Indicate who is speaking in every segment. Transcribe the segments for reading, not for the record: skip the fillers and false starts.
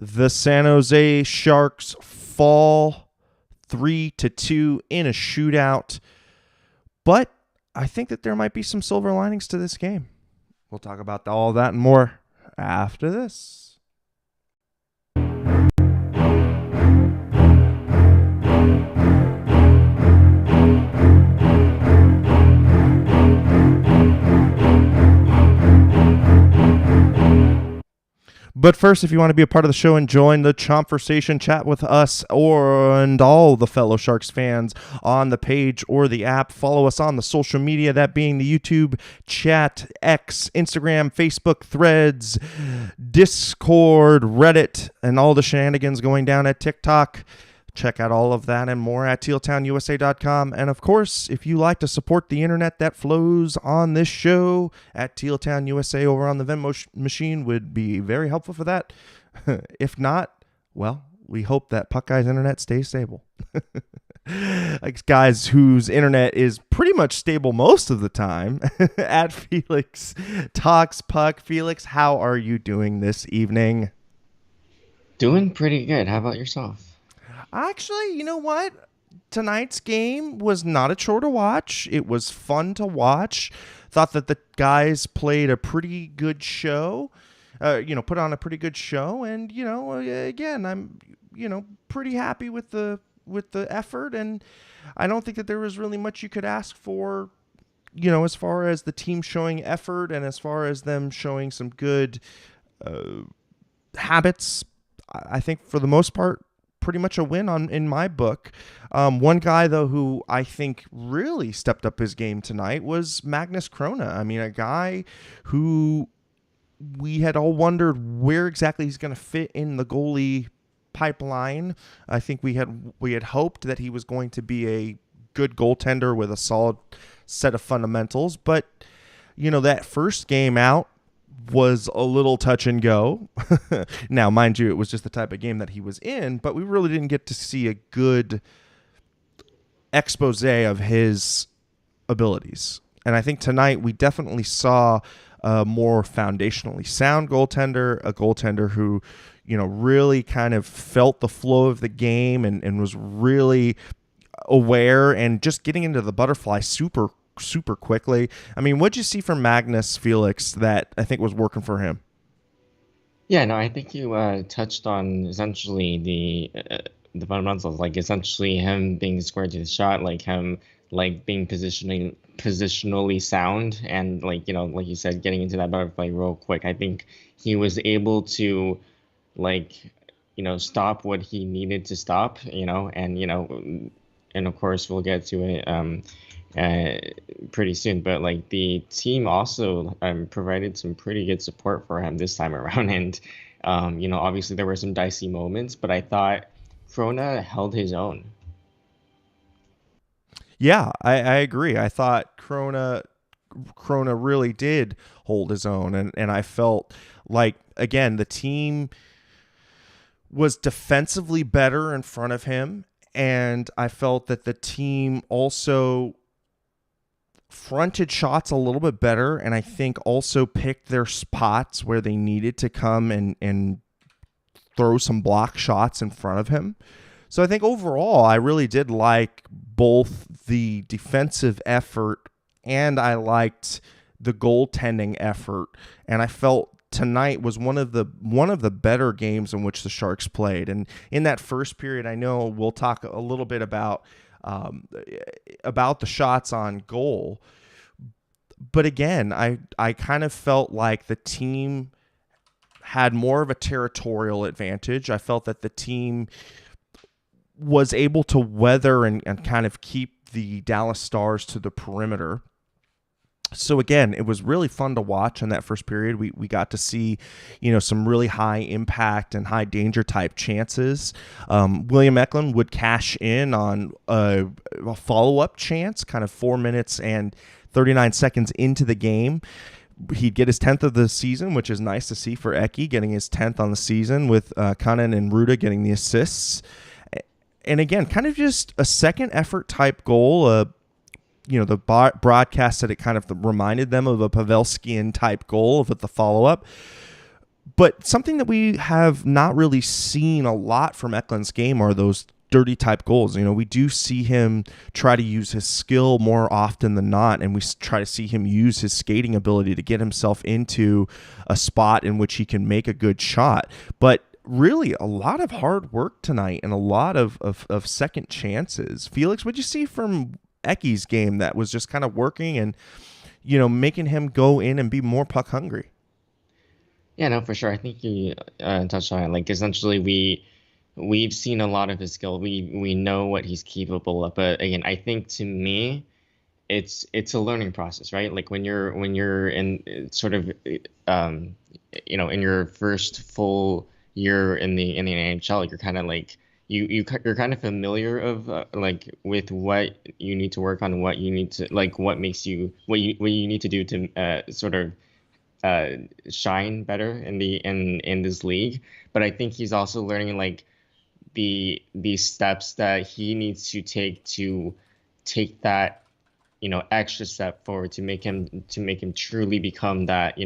Speaker 1: The San Jose Sharks fall 3-2 in a shootout. But I think that there might be some silver linings to this game. We'll talk about all that and more after this. But first, if you want to be a part of the show and join the Chomversation, chat with us and all the fellow Sharks fans on the page or the app. Follow us on the social media, that being the YouTube chat, X, Instagram, Facebook, Threads, Discord, Reddit, and all the shenanigans going down at TikTok. Check out all of that and more at tealtownusa.com. And of course, if you like to support the internet that flows on this show at Teal Town USA over on the Venmo machine, would be very helpful for that. If not, well, we hope that Puck Guy's internet stays stable. Like guys whose internet is pretty much stable most of the time at Felix Talks Puck. Felix, how are you doing this evening?
Speaker 2: Doing pretty good. How about yourself?
Speaker 1: Actually, you know what? Tonight's game was not a chore to watch. It was fun to watch. Thought that the guys played a pretty good show. Put on a pretty good show. And, again, I'm, pretty happy with the effort. And I don't think that there was really much you could ask for, as far as the team showing effort and as far as them showing some good habits. I think for the most part, pretty much a win in my book. One guy, though, who I think really stepped up his game tonight was Magnus Krona. I mean, a guy who we had all wondered where exactly he's going to fit in the goalie pipeline. I think we had hoped that he was going to be a good goaltender with a solid set of fundamentals. But, that first game out was a little touch and go. Now, mind you, it was just the type of game that he was in, but we really didn't get to see a good expose of his abilities. And I think tonight we definitely saw a more foundationally sound goaltender, a goaltender who, really kind of felt the flow of the game and was really aware and just getting into the butterfly super quickly. I mean, what'd you see from Magnus, Felix, that I think was working for him?
Speaker 2: Yeah, no, I think you touched on essentially the fundamentals, like essentially him being squared to the shot, like him being positionally sound, and like you said, getting into that butterfly real quick. I think he was able to stop what he needed to stop, and of course we'll get to it pretty soon, but the team also provided some pretty good support for him this time around. And obviously there were some dicey moments, but I thought Krona held his own.
Speaker 1: Yeah, I agree. I thought Krona really did hold his own, and I felt like, again, the team was defensively better in front of him, and I felt that the team also fronted shots a little bit better, and I think also picked their spots where they needed to come and throw some block shots in front of him. So I think overall, I really did like both the defensive effort and I liked the goaltending effort, and I felt tonight was one of the better games in which the Sharks played. And in that first period, I know we'll talk a little bit about the shots on goal. But again, I kind of felt like the team had more of a territorial advantage. I felt that the team was able to weather and kind of keep the Dallas Stars to the perimeter. So again, it was really fun to watch in that first period. We got to see, some really high impact and high danger type chances. William Eklund would cash in on a follow-up chance, kind of 4 minutes and 39 seconds into the game. He'd get his 10th of the season, which is nice to see for Eki, getting his 10th on the season with Kanan and Ruda getting the assists. And again, kind of just a second effort type goal. The broadcast said it kind of reminded them of a Pavelskian type goal with the follow-up. But something that we have not really seen a lot from Eklund's game are those dirty type goals. We do see him try to use his skill more often than not, and we try to see him use his skating ability to get himself into a spot in which he can make a good shot. But really, a lot of hard work tonight and a lot of second chances. Felix, what'd you see from Eki's game that was just kind of working and, making him go in and be more puck hungry?
Speaker 2: Yeah, no, for sure. I think you touched on it. Like essentially, we've seen a lot of his skill. We know what he's capable of. But again, I think to me, it's a learning process, right? Like when you're in sort of in your first full year in the NHL, you're kind of like you're kind of familiar of like with what you need to work on, what you need to like, what makes you what you need to do to sort of uh, shine better in this league. But I think he's also learning like the steps that he needs to take that extra step forward to make him truly become that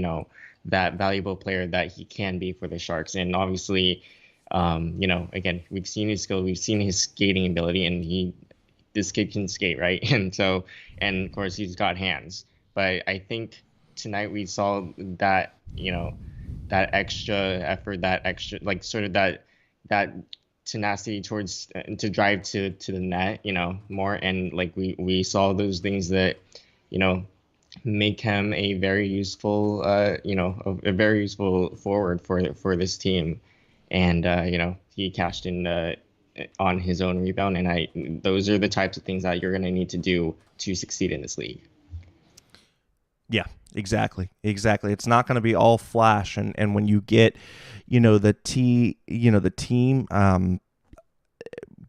Speaker 2: that valuable player that he can be for the Sharks. And obviously, again, we've seen his skill, we've seen his skating ability, and this kid can skate, right? And of course he's got hands. But I think tonight we saw that that extra effort, that extra like sort of that tenacity towards to drive to the net, more. And like we saw those things that you know make him a very useful a very useful forward for this team. And he cashed in on his own rebound. And I those are the types of things that you're going to need to do to succeed in this league.
Speaker 1: Yeah, exactly. It's not going to be all flash, and when you get, the team,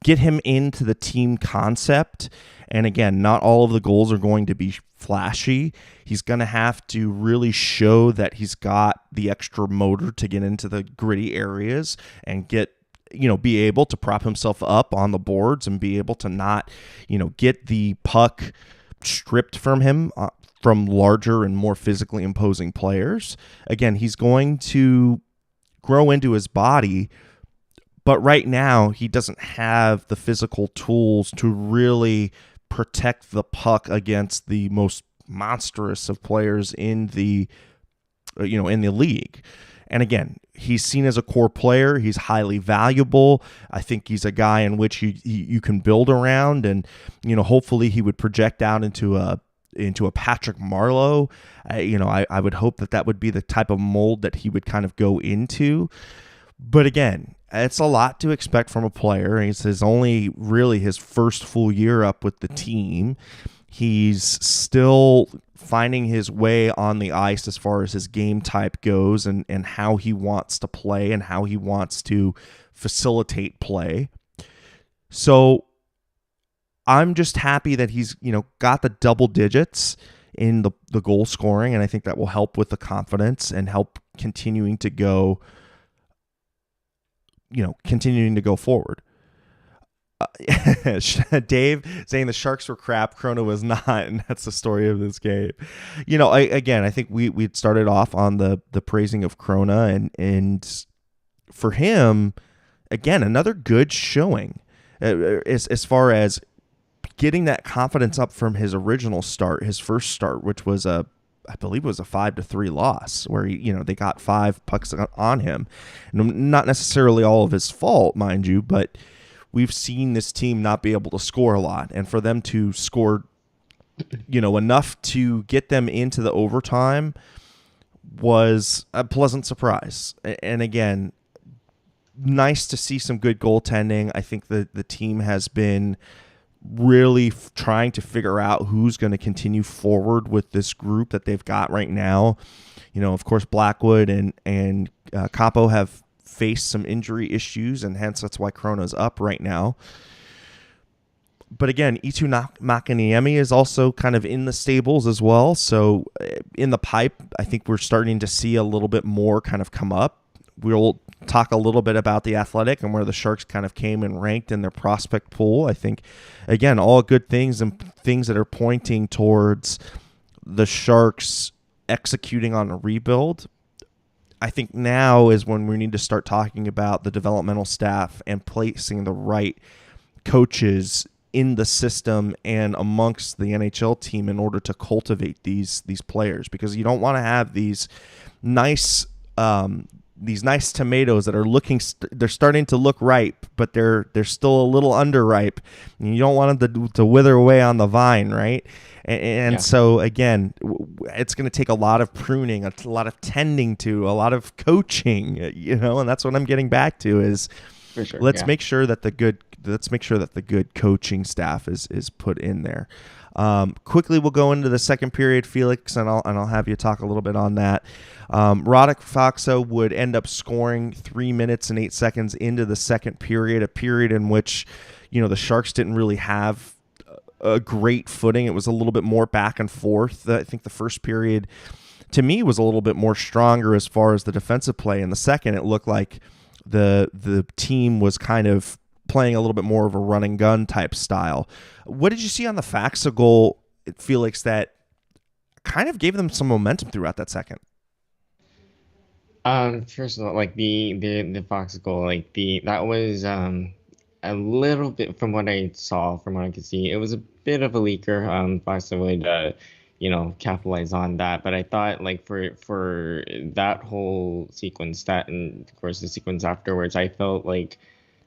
Speaker 1: get him into the team concept. And again, not all of the goals are going to be flashy. He's going to have to really show that he's got the extra motor to get into the gritty areas and be able to prop himself up on the boards and be able to not, get the puck stripped from him from larger and more physically imposing players. Again, he's going to grow into his body, but right now he doesn't have the physical tools to really protect the puck against the most monstrous of players in the in the league. And again, he's seen as a core player. He's highly valuable. I think he's a guy in which you can build around, and hopefully he would project out into a Patrick Marleau. I would hope that would be the type of mold that he would kind of go into. But again, it's a lot to expect from a player. It's only really his first full year up with the team. He's still finding his way on the ice as far as his game type goes, and how he wants to play and how he wants to facilitate play. So I'm just happy that he's, got the double digits in the goal scoring, and I think that will help with the confidence and help continuing to go forward. Dave saying the Sharks were crap, Krona was not, and that's the story of this game. I think we started off on the praising of Krona, and for him, again, another good showing as far as getting that confidence up from his original start, his first start, which was I believe it was a 5-3 loss, where they got 5 pucks on him. Not necessarily all of his fault, mind you, but we've seen this team not be able to score a lot, and for them to score, enough to get them into the overtime was a pleasant surprise. And again, nice to see some good goaltending. I think the team has been really trying to figure out who's going to continue forward with this group that they've got right now. Of course, Blackwood and Capo have faced some injury issues, and hence that's why Krona's up right now. But again, Itu Makaniemi is also kind of in the stables as well. So in the pipe, I think we're starting to see a little bit more kind of come up. We'll talk a little bit about the Athletic and where the Sharks kind of came and ranked in their prospect pool. I think, again, all good things and things that are pointing towards the Sharks executing on a rebuild. I think now is when we need to start talking about the developmental staff and placing the right coaches in the system and amongst the NHL team in order to cultivate these players, because you don't want to have nice these nice tomatoes that are they're starting to look ripe, but they're still a little underripe, and you don't want them to wither away on the vine, right? And
Speaker 2: Yeah,
Speaker 1: so again, it's going to take a lot of pruning, a lot of tending to, a lot of coaching, and that's what I'm getting back to is
Speaker 2: for sure.
Speaker 1: let's
Speaker 2: Yeah.
Speaker 1: make sure that the good coaching staff is put in there. Quickly, we'll go into the second period, Felix, and I'll have you talk a little bit on that. Roddick Foxa would end up scoring 3 minutes and 8 seconds into the second period, a period in which the Sharks didn't really have a great footing. It was a little bit more back and forth. I think the first period, to me, was a little bit more stronger as far as the defensive play. In the second, it looked like the team was kind of playing a little bit more of a run and gun type style. What did you see on the Faxa goal, Felix, that kind of gave them some momentum throughout that second?
Speaker 2: First of all, like the Fox goal, like the that was a little bit from what I saw, from what I could see, it was a bit of a leaker. Fox would capitalize on that, but I thought like for that whole sequence, that and of course the sequence afterwards, I felt like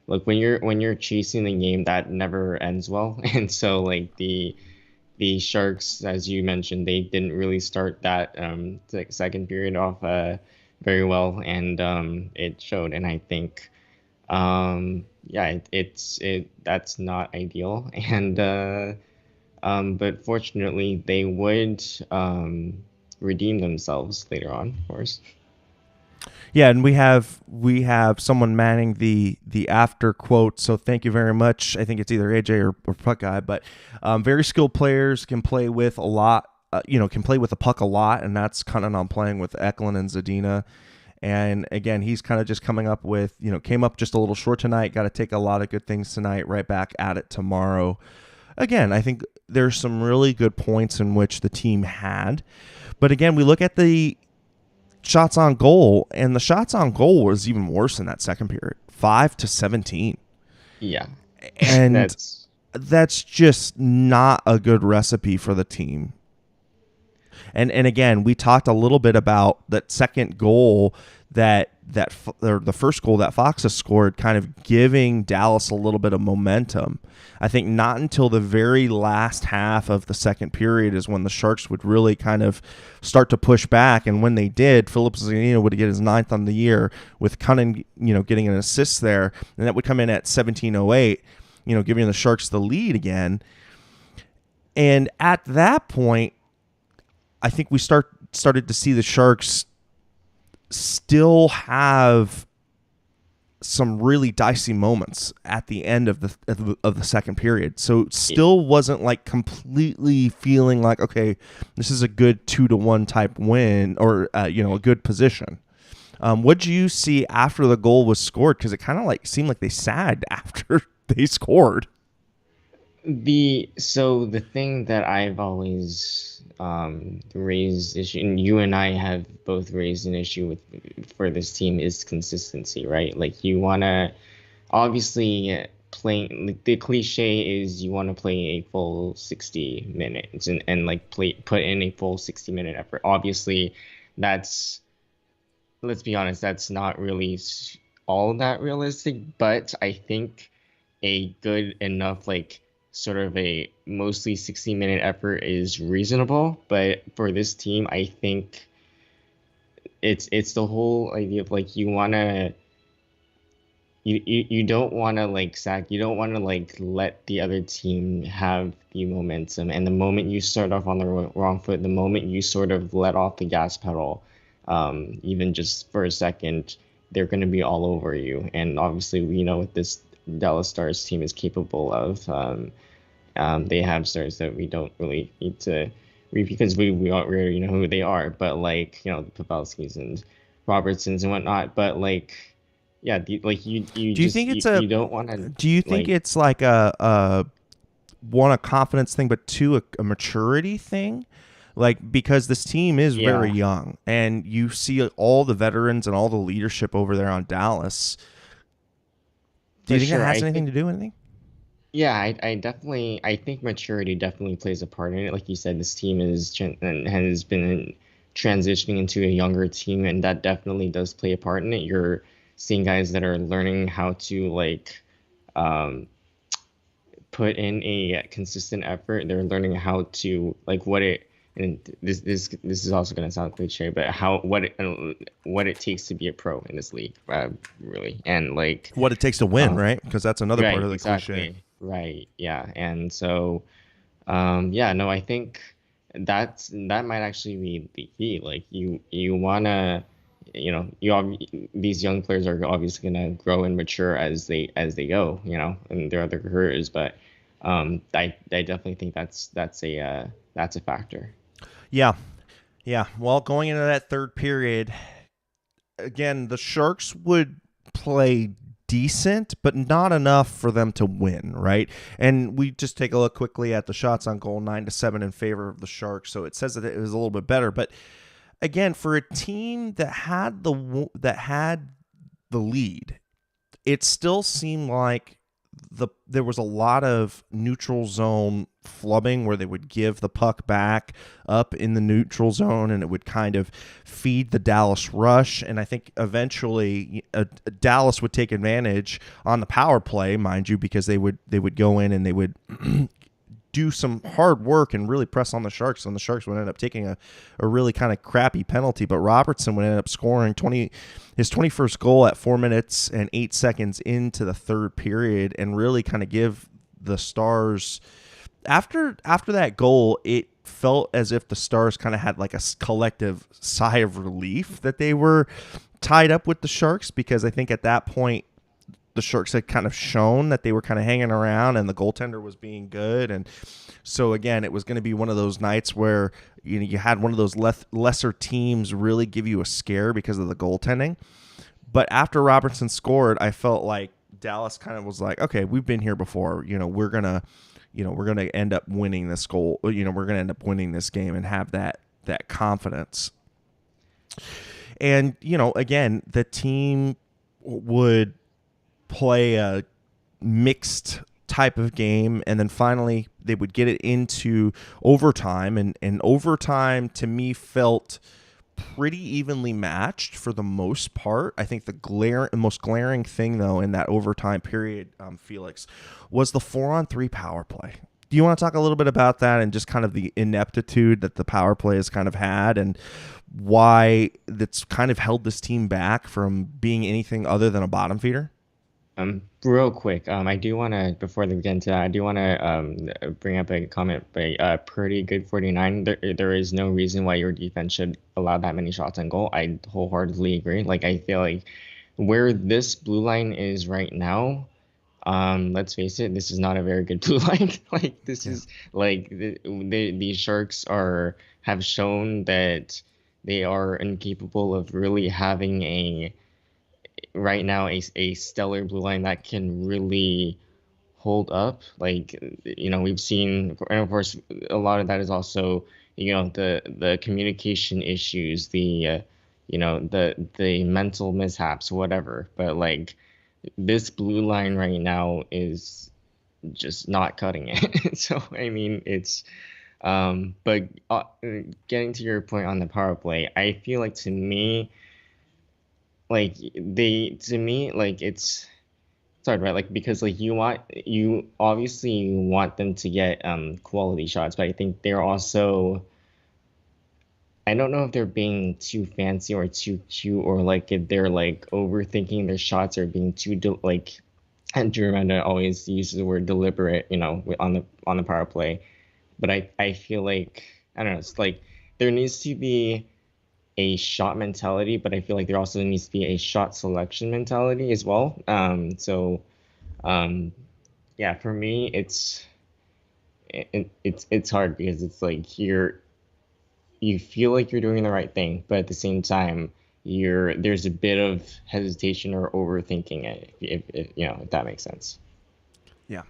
Speaker 2: look when you're chasing the game, that never ends well, and so like the Sharks, as you mentioned, they didn't really start that second period off very well, and it showed. And I think, yeah, it that's not ideal. And but fortunately, they would redeem themselves later on, of course.
Speaker 1: Yeah, and we have someone manning the after quote. So thank you very much. I think it's either AJ or Puck Guy, but very skilled players can play with a lot. Can play with the puck a lot, and that's kind of on playing with Eklund and Zadina. And again, he's kind of just coming up with, came up just a little short tonight. Got to take a lot of good things tonight. Right back at it tomorrow. Again, I think there's some really good points in which the team had, but again, we look at the shots on goal, and the shots on goal was even worse in that second period, 5-17,
Speaker 2: Yeah,
Speaker 1: and
Speaker 2: that's
Speaker 1: that's just not a good recipe for the team. And again, we talked a little bit about that second goal or the first goal that Fox has scored, kind of giving Dallas a little bit of momentum. I think not until the very last half of the second period is when the Sharks would really kind of start to push back. And when they did, Philip Zadina would get his ninth on the year, with Cunnin, getting an assist there, and that would come in at 17:08, giving the Sharks the lead again. And at that point, I think we started to see the Sharks still have some really dicey moments at the end of the second period. So it still wasn't like completely feeling like, okay, this is a good 2-1 type win, or a good position. What did you see after the goal was scored? Because it kind of like seemed like they sagged after they scored.
Speaker 2: the thing that I've always raised issue, and you and I have both raised an issue with for this team, is consistency, right? Like you wanna obviously play. Like, the cliche is you want to play a full 60 minutes and like put in a full 60-minute effort. Obviously, that's let's be honest, that's not really all that realistic. But I think a good enough like sort of a mostly 60-minute effort is reasonable. But for this team, I think it's the whole idea of like you don't want to like sack, you don't want to like let the other team have the momentum, and the moment you start off on the wrong foot, the moment you sort of let off the gas pedal, even just for a second, they're going to be all over you. And obviously we know what this Dallas Stars team is capable of. They have stars that we don't really need to read, because we already know who they are, but like the Pavelskis and Robertsons and whatnot. But like, yeah, like you
Speaker 1: Do you
Speaker 2: just
Speaker 1: think it's
Speaker 2: you don't want to
Speaker 1: do you think
Speaker 2: like.
Speaker 1: it's like a one, a confidence thing, but two, a maturity thing? Like, because this team is very
Speaker 2: Yeah,
Speaker 1: young, and you see all the veterans and all the leadership over there on Dallas. Do you
Speaker 2: for
Speaker 1: think that
Speaker 2: sure.
Speaker 1: has
Speaker 2: I
Speaker 1: anything
Speaker 2: think
Speaker 1: to do with anything?
Speaker 2: yeah, I definitely I think maturity definitely plays a part in it. Like you said, this team has been transitioning into a younger team, and that definitely does play a part in it. You're seeing guys that are learning how to like um, put in a consistent effort. They're learning how to like what it and this is also going to sound cliche, but how what it takes to be a pro in this league, really, and like.
Speaker 1: What it takes to win,
Speaker 2: Uh,
Speaker 1: right? Because that's another part
Speaker 2: Right,
Speaker 1: of the cliche.
Speaker 2: exactly. Right, yeah. And so, yeah, no, I think that might actually be the key. Like you wanna, these young players are obviously gonna grow and mature as they go, in their other careers. But I definitely think that's a factor.
Speaker 1: Yeah. Yeah. Well, going into that third period, again, the Sharks would play decent, but not enough for them to win, right? And we just take a look quickly at the shots on goal, 9-7 in favor of the Sharks. So it says that it was a little bit better, but again, for a team that had the lead, it still seemed like there was a lot of neutral zone flubbing where they would give the puck back up in the neutral zone, and it would kind of feed the Dallas rush. And I think eventually Dallas would take advantage on the power play, mind you, because they would go in and they would do some hard work and really press on the Sharks, and the Sharks would end up taking a really kind of crappy penalty. But Robertson would end up scoring his 21st goal at 4 minutes and 8 seconds into the third period, and really kind of give the Stars, after that goal, it felt as if the Stars kind of had like a collective sigh of relief that they were tied up with the Sharks, because I think at that point the Sharks had kind of shown that they were kind of hanging around, and the goaltender was being good. And so again, it was going to be one of those nights where you had one of those lesser teams really give you a scare because of the goaltending. But after Robertson scored, I felt like Dallas kind of was like, okay, we've been here before. We're gonna end up winning this goal. We're gonna end up winning this game and have that confidence. And again, the team would play a mixed type of game, and then finally they would get it into overtime, and overtime to me felt pretty evenly matched for the most part. I think the most glaring thing though in that overtime period, Felix, was the 4-on-3 power play. Do you want to talk a little bit about that and just kind of the ineptitude that the power play has kind of had, and why that's kind of held this team back from being anything other than a bottom feeder?
Speaker 2: Real quick, I do want to, before we get into that, I do want to bring up a comment by Pretty Good 49. There is no reason why your defense should allow that many shots on goal. I wholeheartedly agree. Like, I feel like where this blue line is right now, let's face it, this is not a very good blue line. Like, this
Speaker 1: Yeah.
Speaker 2: is like the Sharks have shown that they are incapable of really having right now a stellar blue line that can really hold up. Like, we've seen, and of course, a lot of that is also, the communication issues, the mental mishaps, whatever. But like, this blue line right now is just not cutting it. So I mean, but getting to your point on the power play, I feel like, to me, like it's hard, right? Like, because like you obviously want them to get quality shots, but I think they're also, I don't know if they're being too fancy or too cute, or like if they're like overthinking their shots, or being too like, and Drew Miranda always uses the word deliberate, on the power play. But I feel like, I don't know, it's like there needs to be a shot mentality, but I feel like there also needs to be a shot selection mentality as well. Um, yeah, for me, it's hard, because it's like you feel like you're doing the right thing, but at the same time, there's a bit of hesitation or overthinking it, if that makes sense.
Speaker 1: Yeah.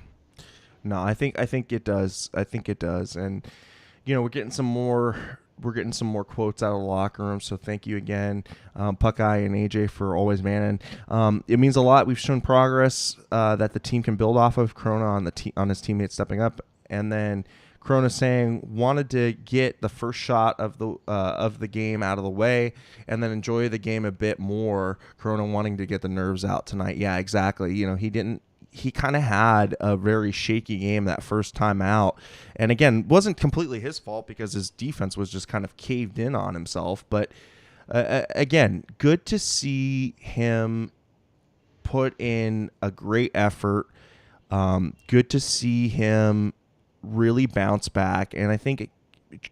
Speaker 1: No, I think it does. I think it does. And we're getting some more we're getting some more quotes out of the locker room. So thank you again, Puckeye and AJ, for always manning. It means a lot. We've shown progress that the team can build off of. Corona on his teammates stepping up, and then Corona saying wanted to get the first shot of the game out of the way and then enjoy the game a bit more. Corona wanting to get the nerves out tonight. Yeah, exactly. He kind of had a very shaky game that first time out. And again, wasn't completely his fault because his defense was just kind of caved in on himself. But again, good to see him put in a great effort. Good to see him really bounce back. And I think it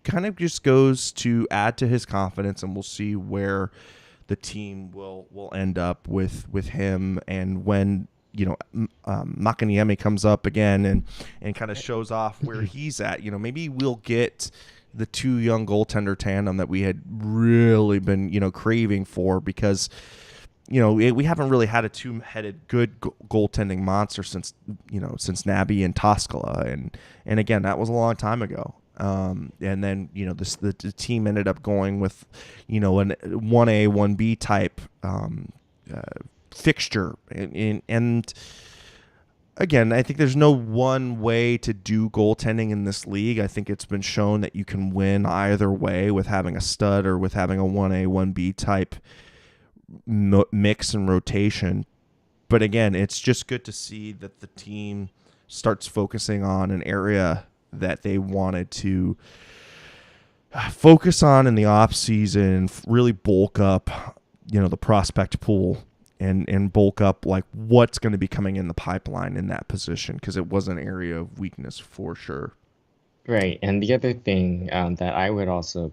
Speaker 1: kind of just goes to add to his confidence, and we'll see where the team will end up with him. And when Makaniemi comes up again and kind of shows off where he's at, maybe we'll get the two young goaltender tandem that we had really been, craving for, because, we haven't really had a two-headed good goaltending monster since Nabby and Toskala. And again, that was a long time ago. And then, the team ended up going with, an 1A, 1B type, fixture. And again, I think there's no one way to do goaltending in this league. I think it's been shown that you can win either way with having a stud or with having a 1A, 1B type mix and rotation. But again, it's just good to see that the team starts focusing on an area that they wanted to focus on in the off season, really bulk up, the prospect pool. And bulk up like what's going to be coming in the pipeline in that position, because it was an area of weakness for sure.
Speaker 2: Right, and the other thing that I would also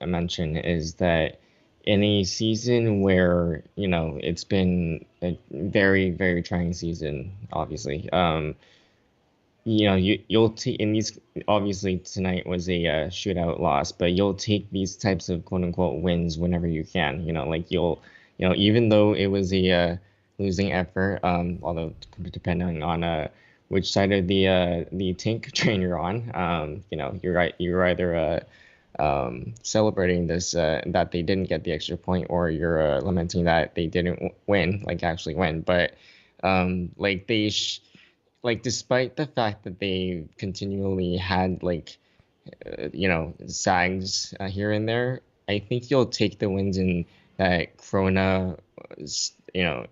Speaker 2: mention is that in a season where it's been a very, very trying season, obviously, you'll take in these. Obviously, tonight was a shootout loss, but you'll take these types of quote unquote wins whenever you can. Even though it was a losing effort, although depending on which side of the tank train you're on, you're right. You're either celebrating this that they didn't get the extra point, or you're lamenting that they didn't win, like actually win. But despite the fact that they continually had sags here and there, I think you'll take the wins in that Corona,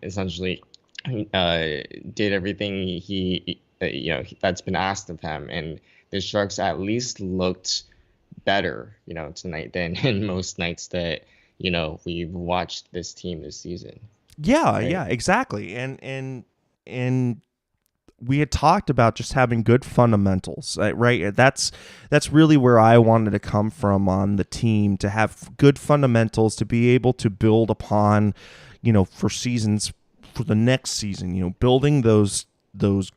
Speaker 2: essentially did everything that's been asked of him, and the Sharks at least looked better, tonight than in most nights that we've watched this team this season.
Speaker 1: Yeah,
Speaker 2: right?
Speaker 1: yeah, exactly. And we had talked about just having good fundamentals, right? That's really where I wanted to come from on the team, to have good fundamentals, to be able to build upon, for seasons, for the next season, building those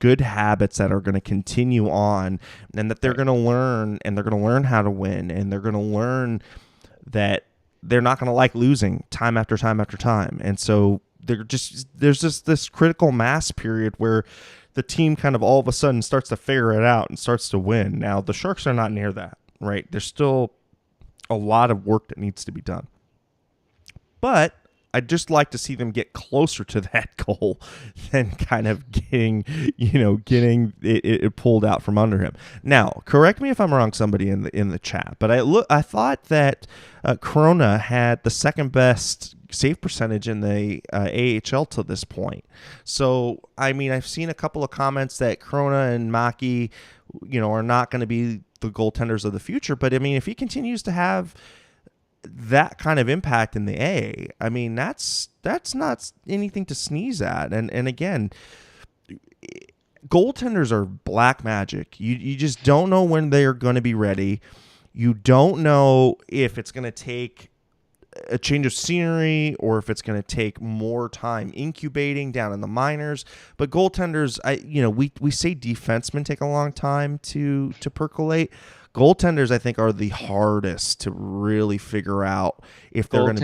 Speaker 1: good habits that are going to continue on, and that they're going to learn, and they're going to learn how to win, and they're going to learn that they're not going to like losing time after time after time. And so there's just this critical mass period where the team kind of all of a sudden starts to figure it out and starts to win. Now, the Sharks are not near that, right? There's still a lot of work that needs to be done. But I'd just like to see them get closer to that goal than kind of getting it pulled out from under him. Now, correct me if I'm wrong, somebody in the chat, but I thought that Corona had the second best save percentage in the AHL to this point. So, I mean, I've seen a couple of comments that Corona and Maki, are not going to be the goaltenders of the future. But I mean, if he continues to have that kind of impact in the A, I mean, that's not anything to sneeze at. And again, goaltenders are black magic. You just don't know when they're going to be ready. You don't know if it's going to take a change of scenery or if it's going to take more time incubating down in the minors. But goaltenders, we say defensemen take a long time to percolate. Goaltenders, I think, are the hardest to really figure out if they're going to.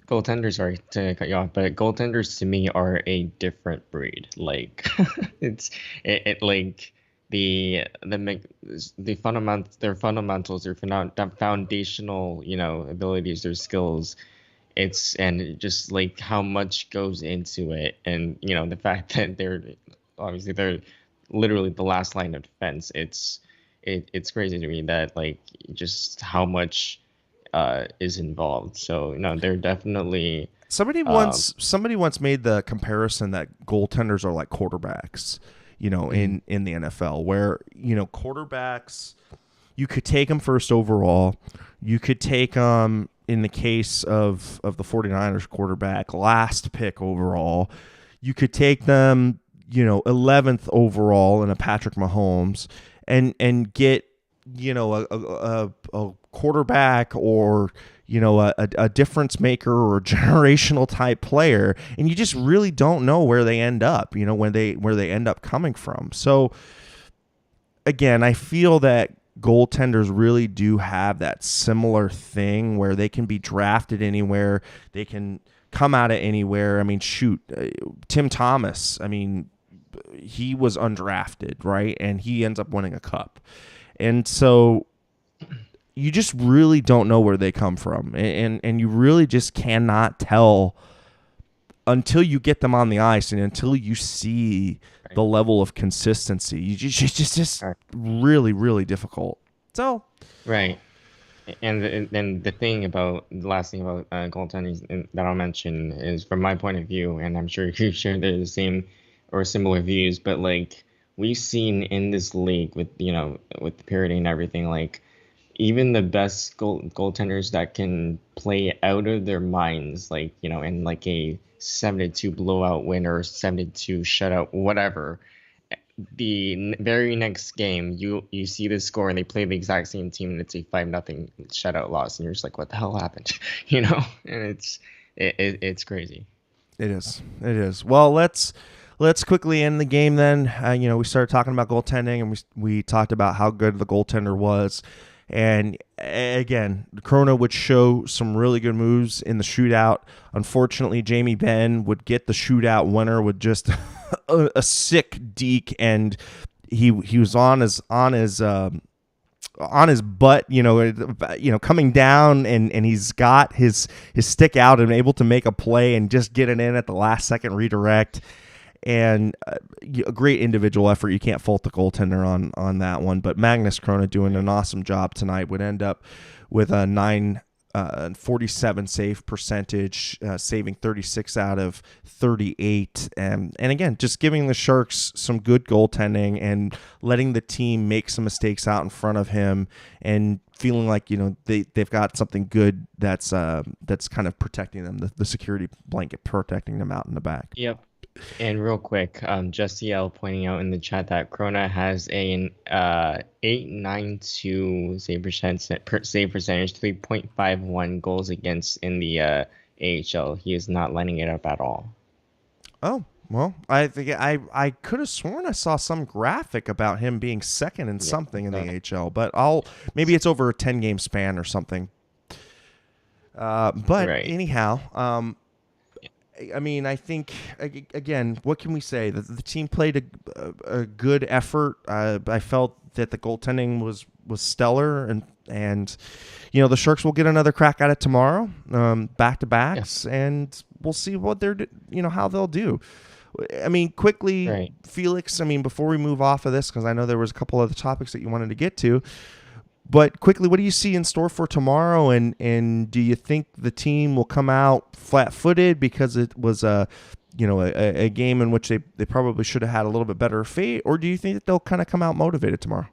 Speaker 2: Goaltenders, sorry to cut you off, but goaltenders to me are a different breed. Like, the fundamentals, their foundational, abilities, their skills. It's and just like how much goes into it, and the fact that they're literally the last line of defense. It's crazy to me that like just how much is involved. So they're definitely um
Speaker 1: Somebody once made the comparison that goaltenders are like quarterbacks,
Speaker 2: mhm,
Speaker 1: in the NFL, where quarterbacks, you could take them first overall, you could take them in the case of the 49ers quarterback last pick overall, you could take them 11th overall in a Patrick Mahomes, and get a quarterback, or a difference maker, or a generational type player, and you just really don't know where they end up, where they end up coming from. So again, I feel that goaltenders really do have that similar thing where they can be drafted anywhere, they can come out of anywhere. I mean, shoot, Tim Thomas, I mean, he was undrafted, right? And he ends up winning a cup. And so you just really don't know where they come from. And you really just cannot tell until you get them on the ice, and until you see
Speaker 2: right,
Speaker 1: the level of consistency. Just
Speaker 2: right,
Speaker 1: really, really difficult. So,
Speaker 2: right. And the last thing about goaltending that I'll mention is from my point of view, and I'm sure you share the same or similar views, but like we've seen in this league with with the parity and everything, like even the best goaltenders that can play out of their minds, like in like a 7-2 blowout win or 7-2 shutout, whatever, the very next game you see the score and they play the exact same team and it's a 5-0 shutout loss, and you're just like, what the hell happened? And it's crazy.
Speaker 1: it is. It is. Well, let's quickly end the game then. We started talking about goaltending, and we talked about how good the goaltender was. And again, Corona would show some really good moves in the shootout. Unfortunately, Jamie Benn would get the shootout winner with just a sick deke, and he was on his butt, coming down, and he's got his stick out and able to make a play and just get it in at the last second redirect. And a great individual effort. You can't fault the goaltender on that one. But Magnus Krona doing an awesome job tonight. Would end up with a 947 save percentage, saving 36 out of 38. And again, just giving the Sharks some good goaltending and letting the team make some mistakes out in front of him, and feeling like they've got something good that's kind of protecting them, the security blanket protecting them out in the back.
Speaker 2: Yep. And real quick, Jesse L pointing out in the chat that Corona has an 892 save percentage, 3.51 goals against in the AHL. He is not lining it up at all.
Speaker 1: Oh, well, I think I could have sworn I saw some graphic about him being second in
Speaker 2: Yeah.
Speaker 1: something in the AHL, but maybe it's over a 10-game span or something. But
Speaker 2: Right.
Speaker 1: anyhow, I mean, I think, again, what can we say? The team played a good effort. I felt that the goaltending was stellar, and the Sharks will get another crack at it tomorrow, back to
Speaker 2: Yeah.
Speaker 1: backs, and we'll see what how they'll do. I mean, quickly,
Speaker 2: Right.
Speaker 1: Felix. I mean, before we move off of this, because I know there was a couple other topics that you wanted to get to. But quickly, what do you see in store for tomorrow? And do you think the team will come out flat-footed because it was a game in which they probably should have had a little bit better fate, or do you think that they'll kind of come out motivated tomorrow?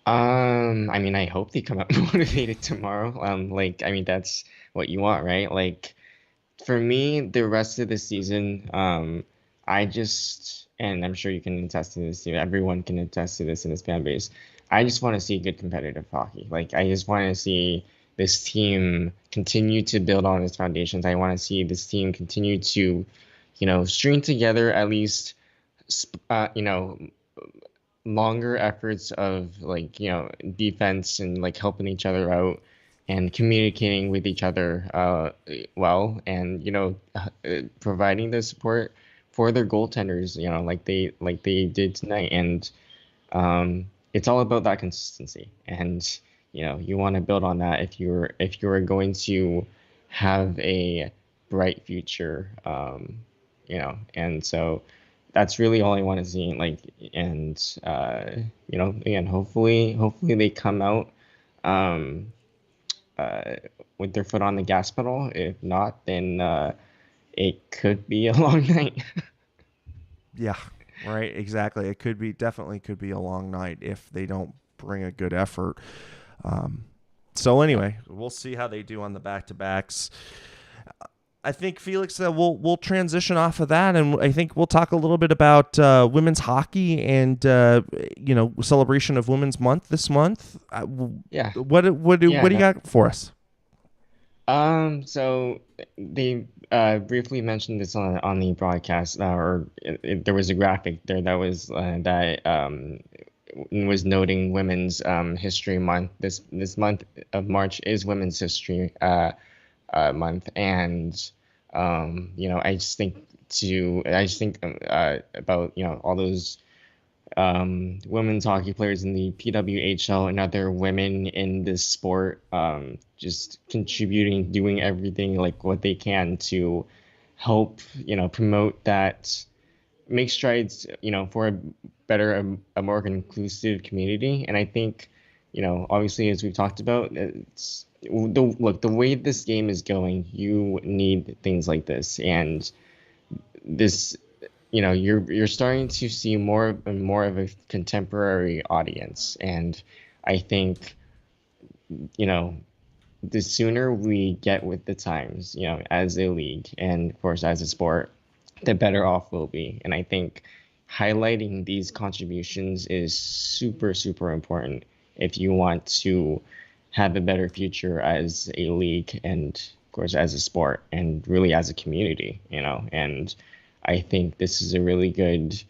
Speaker 2: I mean, I hope they come out motivated tomorrow. Like, I mean, that's what you want, right? Like, for me, the rest of the season, I just, and I'm sure you can attest to this, everyone can attest to this in this fan base. I just want to see good competitive hockey. Like, I just want to see this team continue to build on its foundations. I want to see this team continue to, string together at least, longer efforts of like defense and like helping each other out and communicating with each other well, and providing the support for their goaltenders, like they did tonight. And it's all about that consistency. And you want to build on that if you're going to have a bright future. And so that's really all I want to see. Like, and again, hopefully they come out um, uh, with their foot on the gas pedal. If not, then it could be a long night.
Speaker 1: Yeah, right. Exactly. It could be definitely could be a long night if they don't bring a good effort. Um, so
Speaker 2: Yep.
Speaker 1: anyway, we'll see how they do on the back to backs. I think Felix, we'll transition off of that, and I think we'll talk a little bit about women's hockey and celebration of Women's Month this month.
Speaker 2: Yeah.
Speaker 1: What do you
Speaker 2: Yeah.
Speaker 1: got for us?
Speaker 2: So they briefly mentioned this on the broadcast, or there was a graphic there that was noting Women's History Month. This month of March is Women's History month, and I just think about all those women's hockey players in the PWHL and other women in this sport, just contributing, doing everything like what they can to help, promote that, make strides, for a better, a more inclusive community. And I think, obviously, as we've talked about, the way this game is going, you need things like this. And this you're starting to see more and more of a contemporary audience. And I think you know the sooner we get with the times, as a league and of course as a sport, the better off we'll be. And I think highlighting these contributions is super super important if you want to have a better future as a league and of course as a sport and really as a community. And I think this is a really good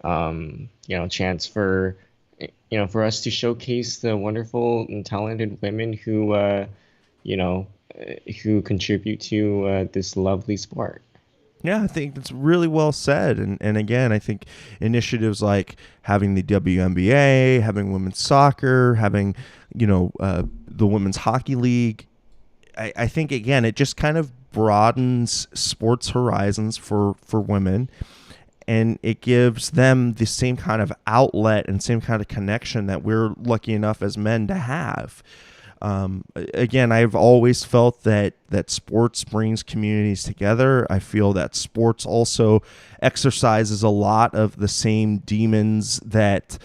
Speaker 2: chance for us to showcase the wonderful and talented women you know who contribute to this lovely sport.
Speaker 1: Yeah, I think that's really well said. And again, I think initiatives like having the WNBA, having women's soccer, having, the Women's Hockey League, I think, again, it just kind of broadens sports horizons for women, and it gives them the same kind of outlet and same kind of connection that we're lucky enough as men to have. Again, I've always felt that sports brings communities together. I feel that sports also exercises a lot of the same demons that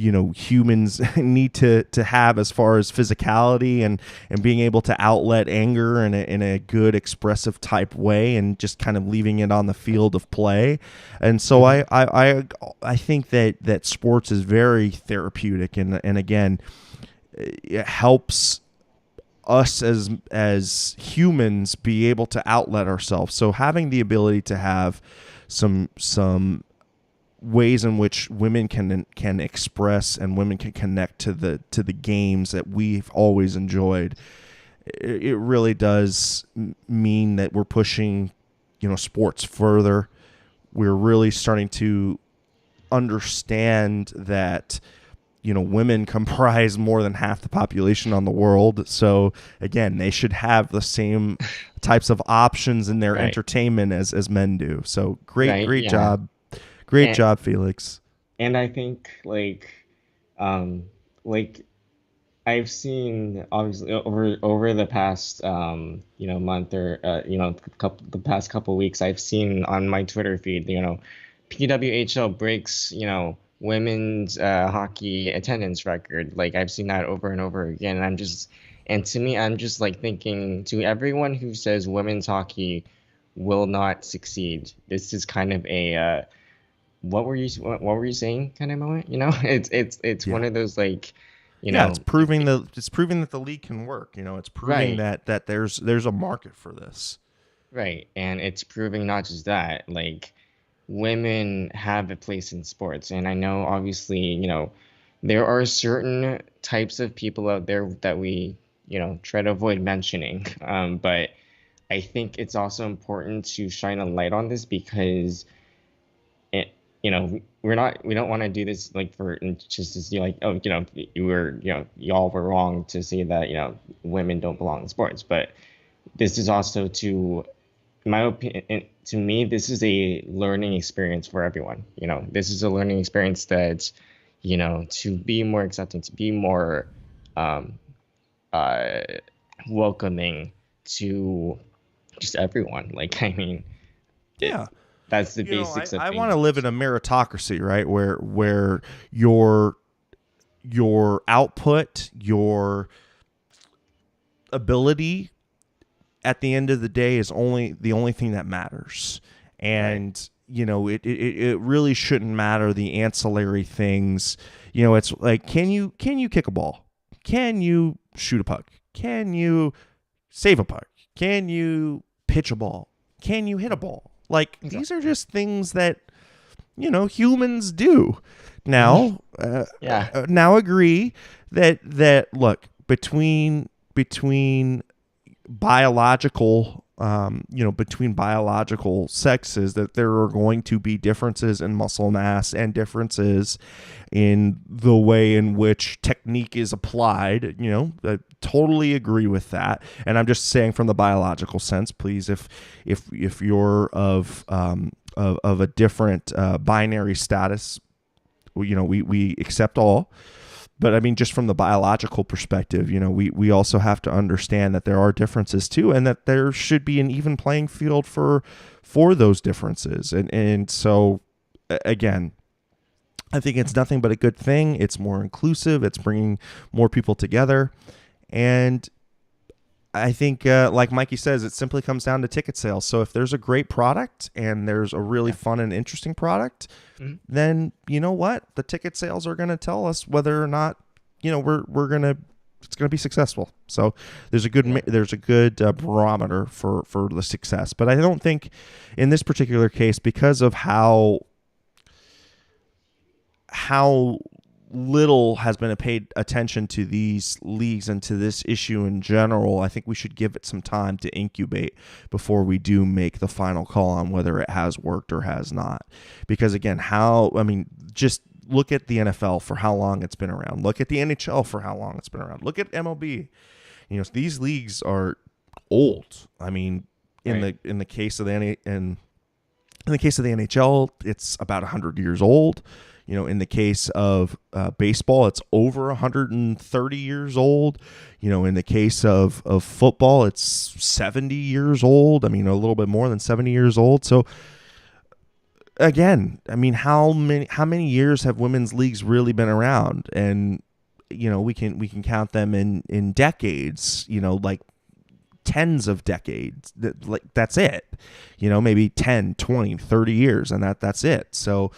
Speaker 1: humans need to have as far as physicality and being able to outlet anger in a good expressive type way and just kind of leaving it on the field of play. And so
Speaker 2: Hmm.
Speaker 1: I think that sports is very therapeutic, and again, it helps us as humans be able to outlet ourselves. So having the ability to have some ways in which women can express and women can connect to the games that we've always enjoyed, it really does mean that we're pushing sports further. We're really starting to understand that women comprise more than half the population on the world. So again, they should have the same types of options in their
Speaker 2: Right.
Speaker 1: entertainment as men do. So
Speaker 2: Right.
Speaker 1: great
Speaker 2: Yeah.
Speaker 1: job. Great
Speaker 2: and
Speaker 1: job, Felix.
Speaker 2: and I think um like I've seen obviously over the past month, or the past couple weeks, I've seen on my Twitter feed, PWHL breaks, women's hockey attendance record. Like I've seen that over and over again, and to me, I'm just like thinking, to everyone who says women's hockey will not succeed, this is kind of a what were you saying kind of moment. It's one
Speaker 1: Yeah.
Speaker 2: of those, like, you
Speaker 1: Yeah, it's
Speaker 2: know
Speaker 1: proving that the league can work. It's proving
Speaker 2: right.
Speaker 1: that there's a market for this.
Speaker 2: Right. And it's proving not just that, like, women have a place in sports. And I know, obviously, there are certain types of people out there that we, try to avoid mentioning. But I think it's also important to shine a light on this because, we don't want to do this like for just to see like, oh, y'all were wrong to say that, women don't belong in sports. But this is also to, in my opinion, to me, this is a learning experience for everyone. This is a learning experience that, to be more accepting, to be more um, uh, welcoming to just everyone. Like, I mean, it,
Speaker 1: Yeah.
Speaker 2: that's the
Speaker 1: I,
Speaker 2: basics of
Speaker 1: I
Speaker 2: being
Speaker 1: want to
Speaker 2: a
Speaker 1: live in a
Speaker 2: person.
Speaker 1: meritocracy, right? Where your output, your ability at the end of the day is only the only thing that matters.
Speaker 2: Right.
Speaker 1: And it really shouldn't matter the ancillary things. It's like, can you kick a ball? Can you shoot a puck? Can you save a puck? Can you pitch a ball? Can you hit a ball? Like, these are
Speaker 2: Exactly.
Speaker 1: just things that humans do.
Speaker 2: Mhm.
Speaker 1: Now,
Speaker 2: Yeah.
Speaker 1: now agree that look, between biological between biological sexes, that there are going to be differences in muscle mass and differences in the way in which technique is applied. I totally agree with that, and I'm just saying from the biological sense. Please, if you're of a different binary status, we accept all. But I mean, just from the biological perspective, we also have to understand that there are differences too, and that there should be an even playing field for those differences. And so, again, I think it's nothing but a good thing. It's more inclusive. It's bringing more people together, and I think, like Mikey says, it simply comes down to ticket sales. So if there's a great product and there's a really
Speaker 2: Yeah.
Speaker 1: fun and interesting product,
Speaker 2: Mhm.
Speaker 1: then you know what? The ticket sales are going to tell us whether or not we're gonna it's going to be successful. So
Speaker 2: Yeah.
Speaker 1: there's a good barometer for the success. But I don't think in this particular case, because of how little has been paid attention to these leagues and to this issue in general, I think we should give it some time to incubate before we do make the final call on whether it has worked or has not. Because again, just look at the NFL for how long it's been around. Look at the NHL for how long it's been around. Look at MLB. These leagues are old. I mean, in
Speaker 2: Right.
Speaker 1: the case of the in the case of the NHL, it's about 100 years old. In the case of baseball, it's over 130 years old. In the case of football, it's 70 years old. I mean, a little bit more than 70 years old. So again, I mean, how many years have women's leagues really been around? And we can count them in decades. Like tens of decades. That's it. Maybe 10, 20, 30 years, and that's it. So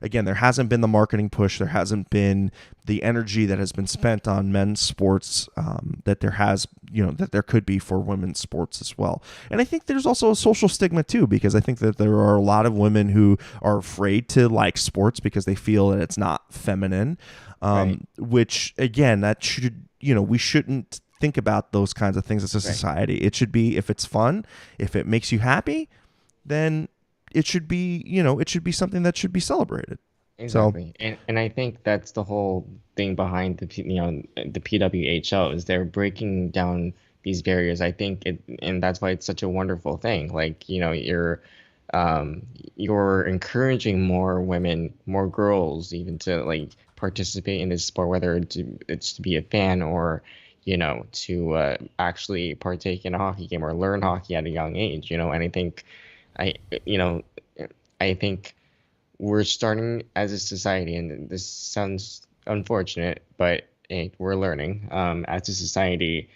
Speaker 1: again, there hasn't been the marketing push. There hasn't been the energy that has been spent on men's sports, that there could be for women's sports as well. And I think there's also a social stigma too, because I think that there are a lot of women who are afraid to like sports because they feel that it's not feminine.
Speaker 2: Right.
Speaker 1: Which again, that should we shouldn't think about those kinds of things as a
Speaker 2: Right.
Speaker 1: society. It should be, if it's fun, if it makes you happy, then it should be something that should be celebrated. So
Speaker 2: Exactly. And I think that's the whole thing behind the PWHL is they're breaking down these barriers. I think and that's why it's such a wonderful thing. Like, you're encouraging more women, more girls even to like participate in this sport, whether it's to be a fan or, to actually partake in a hockey game or learn hockey at a young age, and I, you know, I think we're starting as a society, and this sounds unfortunate, but hey, we're learning. As a society,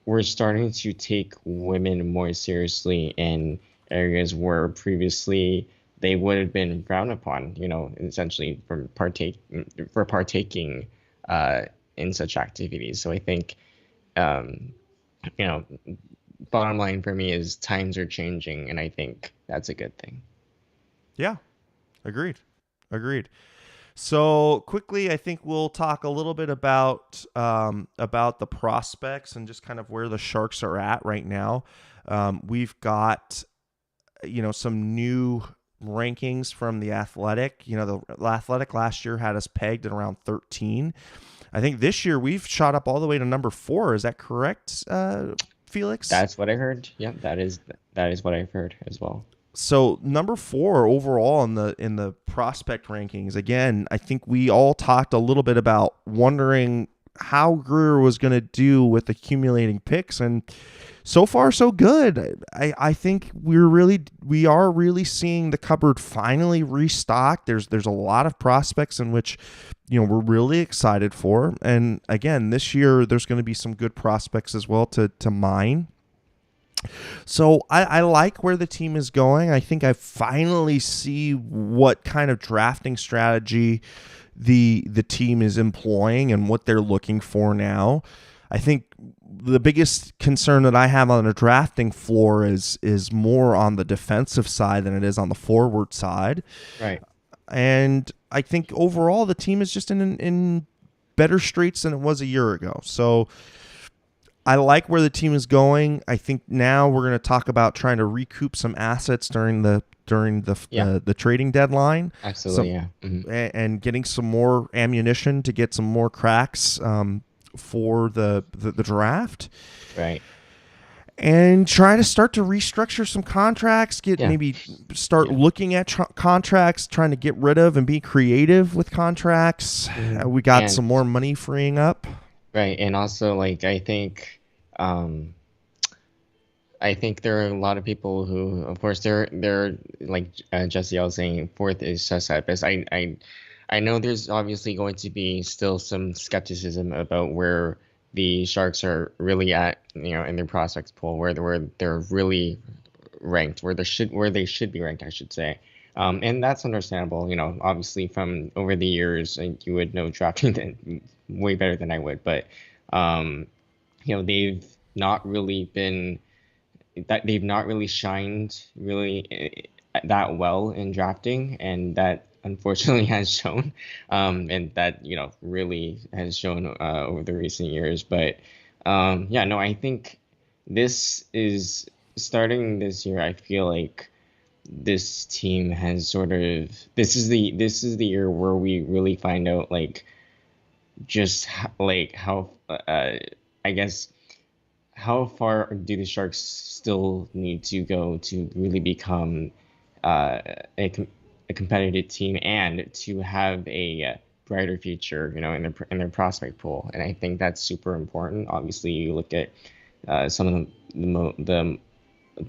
Speaker 2: we're starting to take women more seriously in areas where previously they would have been frowned upon, essentially for partaking uh, in such activities. So I think, um, you know, bottom line for me is times are changing, and I think that's a good thing.
Speaker 1: yeah, agreed. So quickly, I think we'll talk a little bit about the prospects and just kind of where the Sharks are at right now. We've got some new rankings from the Athletic. The Athletic last year had us pegged at around 13. I think this year we've shot up all the way to number 4. Is that correct, Felix?
Speaker 2: That's what I heard. Yeah, that is what I've heard as well.
Speaker 1: So number 4 overall in the prospect rankings. Again, I think we all talked a little bit about wondering how Greer was going to do with accumulating picks, and so far so good. I think we are really seeing the cupboard finally restocked. There's a lot of prospects in which we're really excited for, and again this year there's going to be some good prospects as well to mine. So I like where the team is going. I think I finally see what kind of drafting strategy the team is employing and what they're looking for now. I think the biggest concern that I have on the drafting floor is more on the defensive side than it is on the forward side.
Speaker 2: Right.
Speaker 1: And I think overall the team is just in better straits than it was a year ago. So I like where the team is going. I think now we're going to talk about trying to recoup some assets during the trading deadline.
Speaker 2: Absolutely, yeah. Mm-hmm.
Speaker 1: And getting some more ammunition to get some more cracks for the draft.
Speaker 2: Right.
Speaker 1: And try to start to restructure some contracts, maybe start looking at contracts, trying to get rid of and be creative with contracts. Mm-hmm. We got some more money freeing up.
Speaker 2: Right, and also like I think there are a lot of people who, of course, they're like Jesse was saying, fourth is just at best. I know there's obviously going to be still some skepticism about where the Sharks are really at, in their prospects pool, where they're really ranked, where they should be ranked, I should say. And that's understandable, obviously from over the years, and you would know drafting way better than I would, but they've not really shined really that well in drafting, and that unfortunately has shown, and that really has shown over the recent years. But I think this is starting this year. I feel like this team has this is the year where we really find out just how I guess how far do the Sharks still need to go to really become a competitive team and to have a brighter future, in their prospect pool. And I think that's super important. Obviously, you look at some of the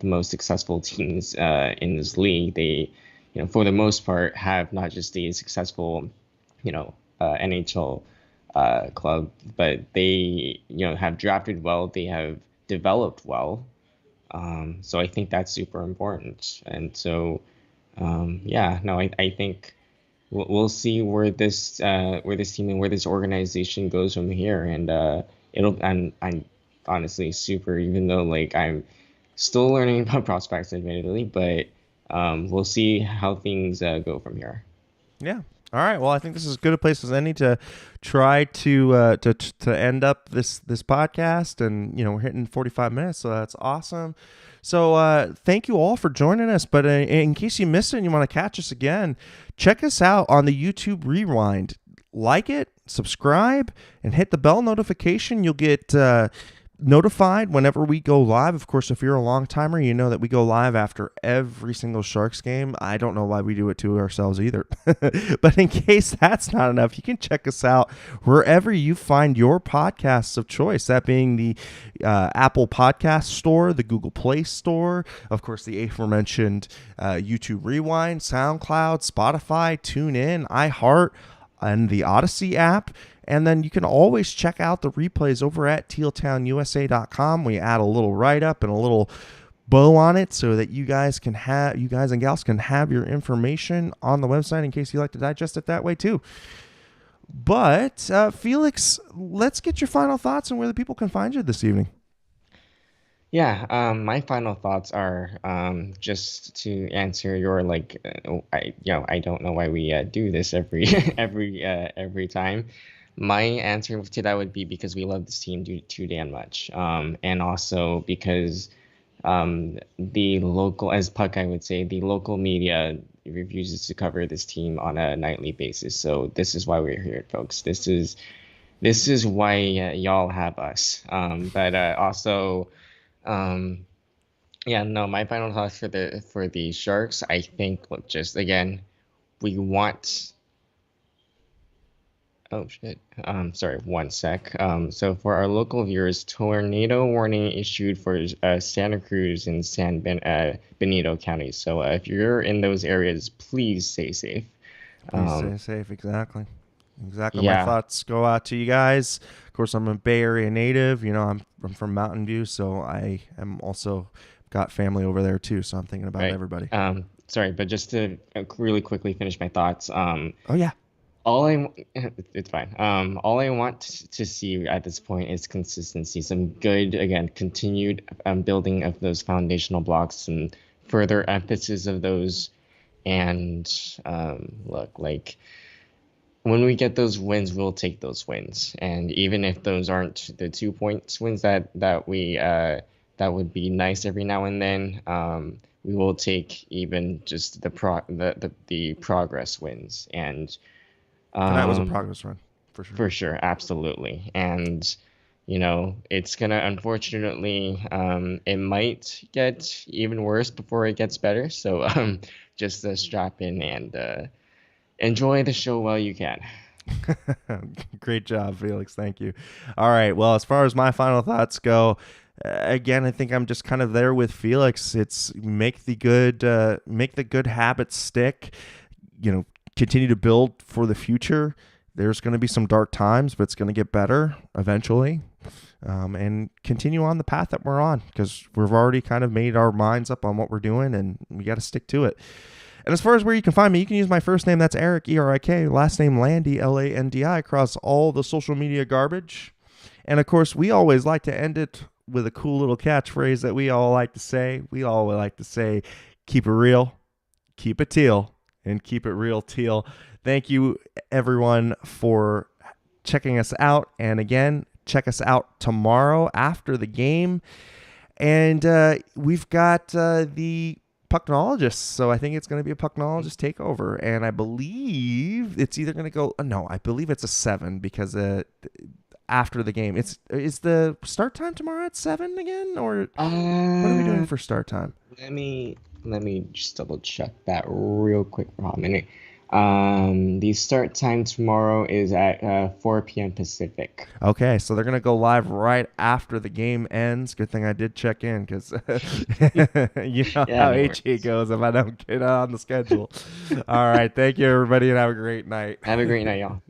Speaker 2: most successful teams in this league. They, for the most part, have not just a successful, NHL club, but they, have drafted well. They have developed well. So I think that's super important. And so, I think we'll see where this team and where this organization goes from here. And I'm honestly super, even though I'm still learning about prospects, admittedly, but we'll see how things go from here.
Speaker 1: Yeah. All right. Well, I think this is as good a place as any to try to end up this podcast, and we're hitting 45 minutes, so that's awesome. So thank you all for joining us. But in case you missed it and you want to catch us again, check us out on the YouTube Rewind. Like it, subscribe, and hit the bell notification. You'll get notified whenever we go live. Of course, if you're a long timer, you know that we go live after every single Sharks game. I don't know why we do it to ourselves either. But in case that's not enough, you can check us out wherever you find your podcasts of choice, that being the Apple Podcast Store, the Google Play Store, of course, the aforementioned YouTube Rewind, SoundCloud, Spotify, TuneIn, iHeart, and the Odyssey app. And then you can always check out the replays over at tealtownusa.com. We add a little write-up and a little bow on it so that you guys and gals can have your information on the website in case you like to digest it that way too. But Felix, let's get your final thoughts on where the people can find you this evening.
Speaker 2: Yeah, my final thoughts are just to answer your I don't know why we do this every time. My answer to that would be because we love this team too damn much, and also because the local, as Puck I would say, the local media refuses to cover this team on a nightly basis. So this is why we're here, folks. This is why y'all have us. But also, um, yeah, no, my final thoughts for the Sharks. I think, look, just again, we want. Oh shit. Sorry, one sec. So for our local viewers, tornado warning issued for Santa Cruz and Benito counties. So if you're in those areas, please stay safe.
Speaker 1: Please
Speaker 2: Um,
Speaker 1: stay safe. Exactly. Exactly. My
Speaker 2: yeah,
Speaker 1: thoughts go out to you guys. Of course, I'm a Bay Area native. I'm from Mountain View, so I am also got family over there too. So I'm thinking about
Speaker 2: right.
Speaker 1: everybody.
Speaker 2: Sorry, but just to really quickly finish my thoughts.
Speaker 1: Oh yeah.
Speaker 2: All I it's fine. All I want to see at this point is consistency. Some good, again, continued building of those foundational blocks and further emphasis of those. And look, like when we get those wins, we'll take those wins. And even if those aren't the 2 points wins that would be nice every now and then, we will take even just the progress wins. And
Speaker 1: Tonight was a
Speaker 2: um,
Speaker 1: progress run for sure.
Speaker 2: for sure, absolutely. And it's gonna unfortunately, it might get even worse before it gets better. So just strap in and enjoy the show while you can.
Speaker 1: Great job, Felix. Thank you. All right. Well, as far as my final thoughts go, again, I think I'm just kind of there with Felix. It's make the good habits stick. Continue to build for the future. There's going to be some dark times, but it's going to get better eventually. And continue on the path that we're on, because we've already kind of made our minds up on what we're doing, and we got to stick to it. And as far as where you can find me, you can use my first name, that's Eric, E-R-I-K, last name Landy, L-A-N-D-I, across all the social media garbage. And of course, we always like to end it with a cool little catchphrase that we all like to say. We all like to say, keep it real, keep it teal, and keep it real teal. Thank you, everyone, for checking us out. And again, check us out tomorrow after the game. And we've got the Pucknologists, so I think it's going to be a Pucknologist takeover, and I believe it's either going to go. No, I believe it's a 7 because after the game, is the start time tomorrow at 7 again, or what are we doing
Speaker 2: Uh,
Speaker 1: for start time?
Speaker 2: let me just double check that real quick for a minute. The start time tomorrow is at 4 p.m. Pacific.
Speaker 1: Okay, so they're going to go live right after the game ends. Good thing I did check in, because you know
Speaker 2: Yeah,
Speaker 1: how
Speaker 2: no
Speaker 1: HE
Speaker 2: worries.
Speaker 1: goes if I don't get on the schedule. All right, thank you, everybody, and have a great night.
Speaker 2: Have a great night, y'all.